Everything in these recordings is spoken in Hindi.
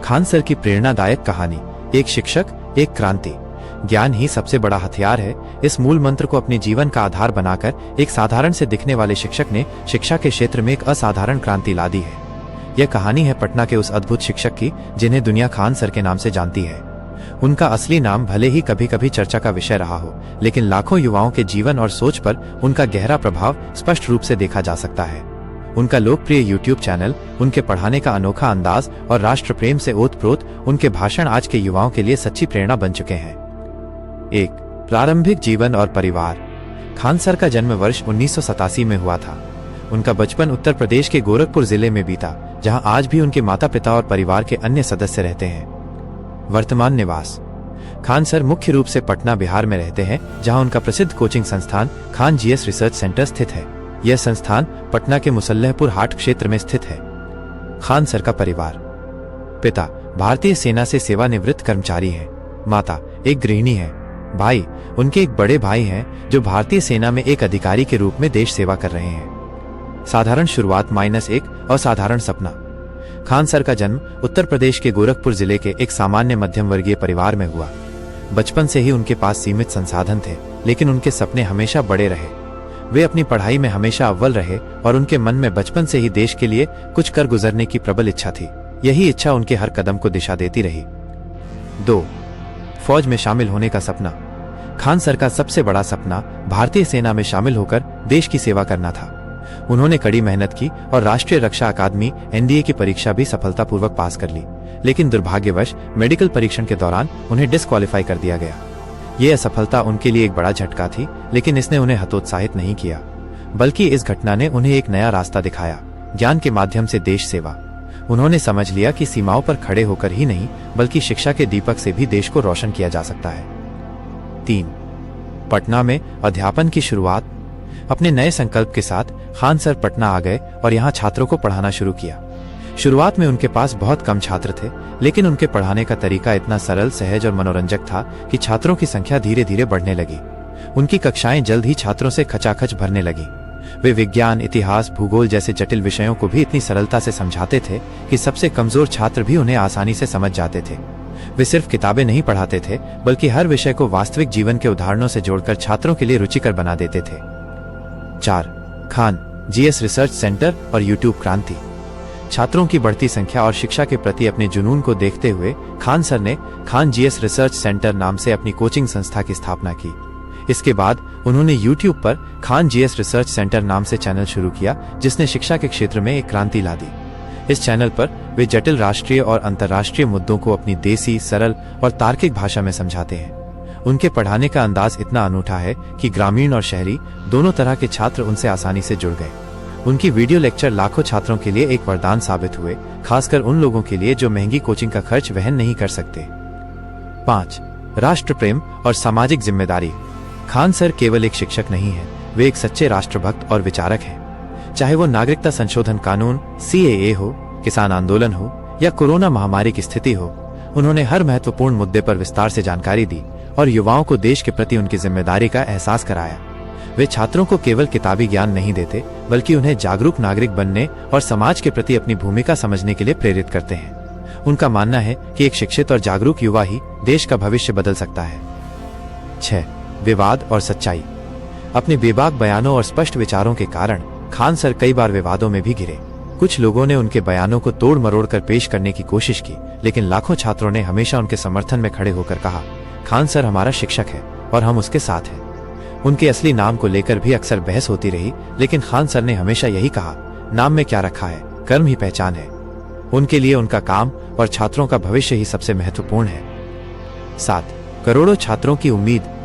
खान सर की प्रेरणादायक कहानी, एक शिक्षक, एक क्रांति। ज्ञान ही सबसे बड़ा हथियार है। इस मूल मंत्र को अपने जीवन का आधार बनाकर एक साधारण से दिखने वाले शिक्षक ने शिक्षा के क्षेत्र में एक असाधारण क्रांति ला दी है। यह कहानी है पटना के उस अद्भुत शिक्षक की जिन्हें दुनिया खान सर के नाम से जानती है। उनका असली नाम भले ही कभी कभी चर्चा का विषय रहा हो, लेकिन लाखों युवाओं के जीवन और सोच पर उनका गहरा प्रभाव स्पष्ट रूप से देखा जा सकता है। उनका लोकप्रिय यूट्यूब चैनल, उनके पढ़ाने का अनोखा अंदाज और राष्ट्र प्रेम से ओतप्रोत उनके भाषण आज के युवाओं के लिए सच्ची प्रेरणा बन चुके हैं। 1. प्रारंभिक जीवन और परिवार। खान सर का जन्म वर्ष 1987 में हुआ था। उनका बचपन उत्तर प्रदेश के गोरखपुर जिले में बीता, जहां आज भी उनके माता पिता और परिवार के अन्य सदस्य रहते हैं। वर्तमान निवास। खान सर मुख्य रूप से पटना, बिहार में रहते हैं, जहां उनका प्रसिद्ध कोचिंग संस्थान खान जीएस रिसर्च सेंटर स्थित है। यह संस्थान पटना के मुसल्लहपुर हाट क्षेत्र में स्थित है। खान सर का परिवार। पिता भारतीय सेना से सेवानिवृत्त कर्मचारी हैं। माता एक गृहिणी है। भाई, उनके एक बड़े भाई हैं जो भारतीय सेना में एक अधिकारी के रूप में देश सेवा कर रहे हैं। साधारण शुरुआत -1 असाधारण सपना। खान सर का जन्म उत्तर प्रदेश के गोरखपुर जिले के एक सामान्य मध्यम वर्गीय परिवार में हुआ। बचपन से ही उनके पास सीमित संसाधन थे, लेकिन उनके सपने हमेशा बड़े रहे। वे अपनी पढ़ाई में हमेशा अव्वल रहे और उनके मन में बचपन से ही देश के लिए कुछ कर गुजरने की प्रबल इच्छा थी। यही इच्छा उनके हर कदम को दिशा देती रही। 2. फौज में शामिल होने का सपना। खान सर का सबसे बड़ा सपना भारतीय सेना में शामिल होकर देश की सेवा करना था। उन्होंने कड़ी मेहनत की और राष्ट्रीय रक्षा अकादमी (NDA) की परीक्षा भी सफलतापूर्वक पास कर ली, लेकिन दुर्भाग्यवश मेडिकल परीक्षण के दौरान उन्हें डिस्क्वालीफाई कर दिया गया। यह असफलता उनके लिए एक बड़ा झटका थी, लेकिन इसने उन्हें हतोत्साहित नहीं किया, बल्कि इस घटना ने उन्हें एक नया रास्ता दिखाया, ज्ञान के माध्यम से देश सेवा। उन्होंने समझ लिया कि सीमाओं पर खड़े होकर ही नहीं, बल्कि शिक्षा के दीपक से भी देश को रोशन किया जा सकता है। 3. पटना में अध्यापन की शुरुआत। अपने नए संकल्प के साथ खान सर पटना आ गए और यहाँ छात्रों को पढ़ाना शुरू किया। शुरुआत में उनके पास बहुत कम छात्र थे, लेकिन उनके पढ़ाने का तरीका इतना सरल, सहज और मनोरंजक था कि छात्रों की संख्या धीरे धीरे बढ़ने लगी। उनकी कक्षाएं जल्द ही छात्रों से खचाखच भरने लगी। वे विज्ञान, इतिहास, भूगोल जैसे जटिल विषयों को भी इतनी सरलता से समझाते थे कि सबसे कमजोर छात्र भी उन्हें आसानी से समझ जाते थे। वे सिर्फ किताबें नहीं पढ़ाते थे, बल्कि हर विषय को वास्तविक जीवन के उदाहरणों से जोड़कर छात्रों के लिए रुचिकर बना देते थे। 4. खान जीएस रिसर्च सेंटर और यूट्यूब क्रांति। छात्रों की बढ़ती संख्या और शिक्षा के प्रति अपने जुनून को देखते हुए खान सर ने खान जीएस रिसर्च सेंटर नाम से अपनी कोचिंग संस्था की स्थापना की। इसके बाद उन्होंने यूट्यूब पर खान जीएस रिसर्च सेंटर नाम से चैनल शुरू किया, जिसने शिक्षा के क्षेत्र में एक क्रांति ला दी। इस चैनल पर वे जटिल राष्ट्रीय और अंतर्राष्ट्रीय मुद्दों को अपनी देसी, सरल और तार्किक भाषा में समझाते हैं। उनके पढ़ाने का अंदाज इतना अनूठा है कि ग्रामीण और शहरी दोनों तरह के छात्र उनसे आसानी से जुड़ गए। उनकी वीडियो लेक्चर लाखों छात्रों के लिए एक वरदान साबित हुए, खासकर उन लोगों के लिए जो महंगी कोचिंग का खर्च वहन नहीं कर सकते। 5. राष्ट्र प्रेम और सामाजिक जिम्मेदारी। खान सर केवल एक शिक्षक नहीं है, वे एक सच्चे राष्ट्रभक्त और विचारक हैं। चाहे वो नागरिकता संशोधन कानून CAA हो, किसान आंदोलन हो या कोरोना महामारी की स्थिति हो, उन्होंने हर महत्वपूर्ण मुद्दे पर विस्तार से जानकारी दी और युवाओं को देश के प्रति उनकी जिम्मेदारी का एहसास कराया। वे छात्रों को केवल किताबी ज्ञान नहीं देते, बल्कि उन्हें जागरूक नागरिक बनने और समाज के प्रति अपनी भूमिका समझने के लिए प्रेरित करते हैं। उनका मानना है कि एक शिक्षित और जागरूक युवा ही देश का भविष्य बदल सकता है। 6. विवाद और सच्चाई। अपने बेबाक बयानों और स्पष्ट विचारों के कारण खान सर कई बार विवादों में भी घिरे। कुछ लोगों ने उनके बयानों को तोड़ मरोड़ कर पेश करने की कोशिश की, लेकिन लाखों छात्रों ने हमेशा उनके समर्थन में खड़े होकर कहा, खान सर हमारा शिक्षक है और हम उसके साथ हैं। उनके असली नाम को लेकर भी अक्सर बहस होती रही, लेकिन खान सर ने हमेशा यही कहा, नाम में क्या रखा है, कर्म ही पहचान है। उनके लिए उनका काम और छात्रों का भविष्य ही सबसे महत्वपूर्ण है। 7. करोड़ों छात्रों की उम्मीद।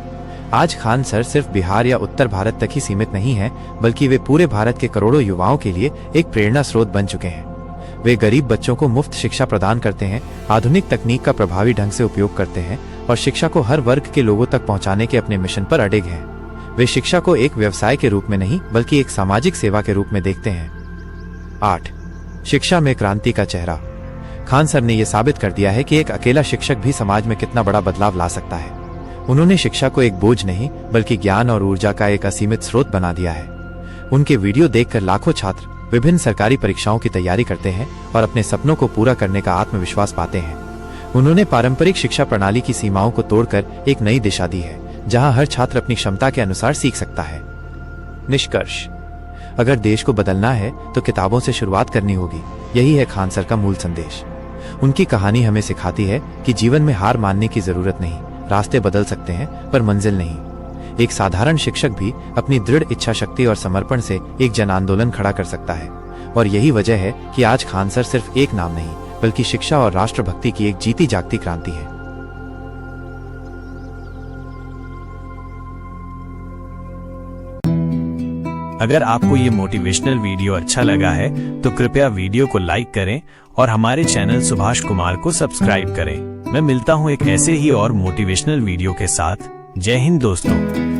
आज खान सर सिर्फ बिहार या उत्तर भारत तक ही सीमित नहीं है, बल्कि वे पूरे भारत के करोड़ों युवाओं के लिए एक प्रेरणा स्रोत बन चुके हैं। वे गरीब बच्चों को मुफ्त शिक्षा प्रदान करते हैं, आधुनिक तकनीक का प्रभावी ढंग से उपयोग करते हैं और शिक्षा को हर वर्ग के लोगों तक पहुंचाने के अपने मिशन पर अडिग हैं। वे शिक्षा को एक व्यवसाय के रूप में नहीं, बल्कि एक सामाजिक सेवा के रूप में देखते हैं। 8. शिक्षा में क्रांति का चेहरा। खान सर ने यह साबित कर दिया है कि एक अकेला शिक्षक भी समाज में कितना बड़ा बदलाव ला सकता है। उन्होंने शिक्षा को एक बोझ नहीं, बल्कि ज्ञान और ऊर्जा का एक असीमित स्रोत बना दिया है। उनके वीडियो देखकर लाखों छात्र विभिन्न सरकारी परीक्षाओं की तैयारी करते हैं और अपने सपनों को पूरा करने का आत्मविश्वास पाते हैं। उन्होंने पारंपरिक शिक्षा प्रणाली की सीमाओं को तोड़कर एक नई दिशा दी है, जहां हर छात्र अपनी क्षमता के अनुसार सीख सकता है। निष्कर्ष: अगर देश को बदलना है तो किताबों से शुरुआत करनी होगी। यही है खान सर का मूल संदेश। उनकी कहानी हमें सिखाती है कि जीवन में हार मानने की जरूरत नहीं, रास्ते बदल सकते हैं पर मंजिल नहीं। एक साधारण शिक्षक भी अपनी दृढ़ इच्छा शक्ति और समर्पण से एक जन आंदोलन खड़ा कर सकता है। और यही वजह है कि आज खान सर सिर्फ एक नाम नहीं, बल्कि शिक्षा और राष्ट्रभक्ति की एक जीती जागती क्रांति है। अगर आपको ये मोटिवेशनल वीडियो अच्छा लगा है तो कृपया वीडियो को लाइक करें और हमारे चैनल सुभाष कुमार को सब्सक्राइब करें। मैं मिलता हूँ एक ऐसे ही और मोटिवेशनल वीडियो के साथ। जय हिंद दोस्तों।